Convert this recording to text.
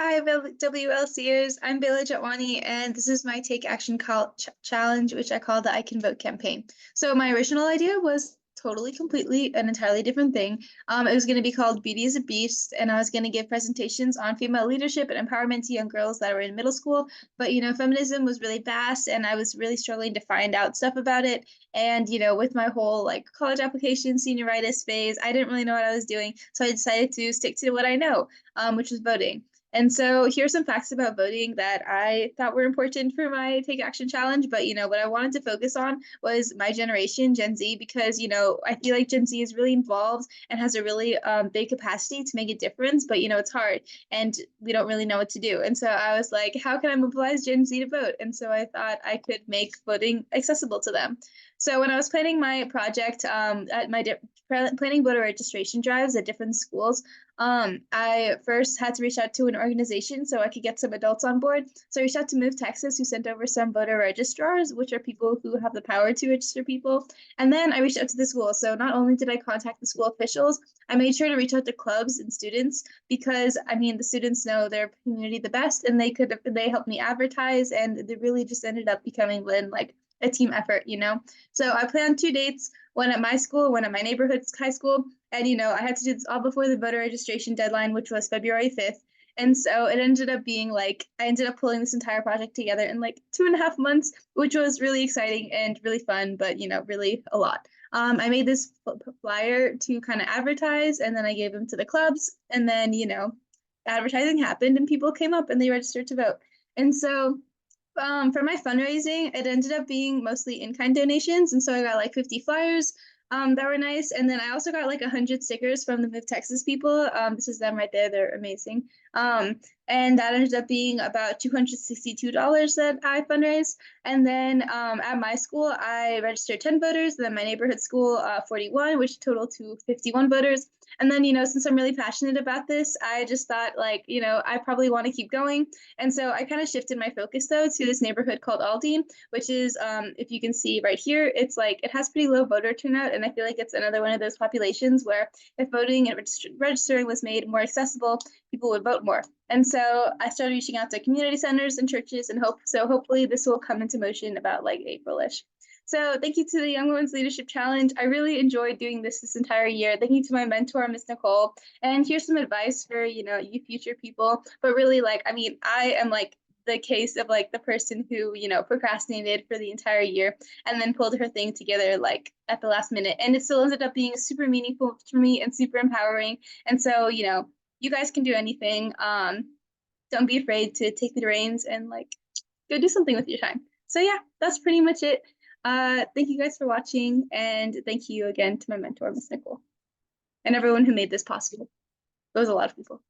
Hi, WLCers. I'm Bela Jotwani, and this is my Take Action Challenge, which I call the I Can Vote campaign. So my original idea was totally, completely, an entirely different thing. It was going to be called Beauty is a Beast, and I was going to give presentations on female leadership and empowerment to young girls that were in middle school. But, feminism was really vast, and I was really struggling to find out stuff about it. And, with my whole like college application, senioritis phase, I didn't really know what I was doing. So I decided to stick to what I know, which was voting. And so here's some facts about voting that I thought were important for my Take Action Challenge. But, what I wanted to focus on was my generation, Gen Z, because, I feel like Gen Z is really involved and has a really big capacity to make a difference. But, it's hard and we don't really know what to do. And so I was like, how can I mobilize Gen Z to vote? And so I thought I could make voting accessible to them. So when I was planning my project, at my planning voter registration drives at different schools, I first had to reach out to an organization so I could get some adults on board. So I reached out to Move Texas, who sent over some voter registrars, which are people who have the power to register people. And then I reached out to the school. So not only did I contact the school officials, I made sure to reach out to clubs and students because the students know their community the best, and they helped me advertise, and they really just ended up becoming like a team effort. So I planned two dates, one at my school, one at my neighborhood high school. And, I had to do this all before the voter registration deadline, which was February 5th. And so it ended up being like, I ended up pulling this entire project together in like 2.5 months, which was really exciting and really fun, but, really a lot. I made this flyer to kind of advertise, and then I gave them to the clubs. And then, advertising happened and people came up and they registered to vote. And so for my fundraising, it ended up being mostly in-kind donations. And so I got like 50 flyers that were nice. And then I also got like 100 stickers from the Move Texas people. This is them right there. They're amazing. And that ended up being about $262 that I fundraised. And then at my school, I registered 10 voters. And then my neighborhood school, 41, which totaled to 51 voters. And then, since I'm really passionate about this, I just thought like, I probably want to keep going. And so I kind of shifted my focus though to this neighborhood called Aldine, which is, if you can see right here, it's like it has pretty low voter turnout. And I feel like it's another one of those populations where if voting and registering was made more accessible, people would vote more. And so I started reaching out to community centers and churches, and hopefully this will come into motion about like April-ish. So thank you to the Young Women's Leadership Challenge. I really enjoyed doing this entire year. Thank you to my mentor, Miss Nicole. And here's some advice for, you future people. But really, I am like the case of like the person who, procrastinated for the entire year and then pulled her thing together like at the last minute. And it still ended up being super meaningful for me and super empowering. And so, you guys can do anything. Don't be afraid to take the reins and like go do something with your time. So yeah, that's pretty much it. Thank you guys for watching, and thank you again to my mentor, Miss Nicole, and everyone who made this possible. It was a lot of people.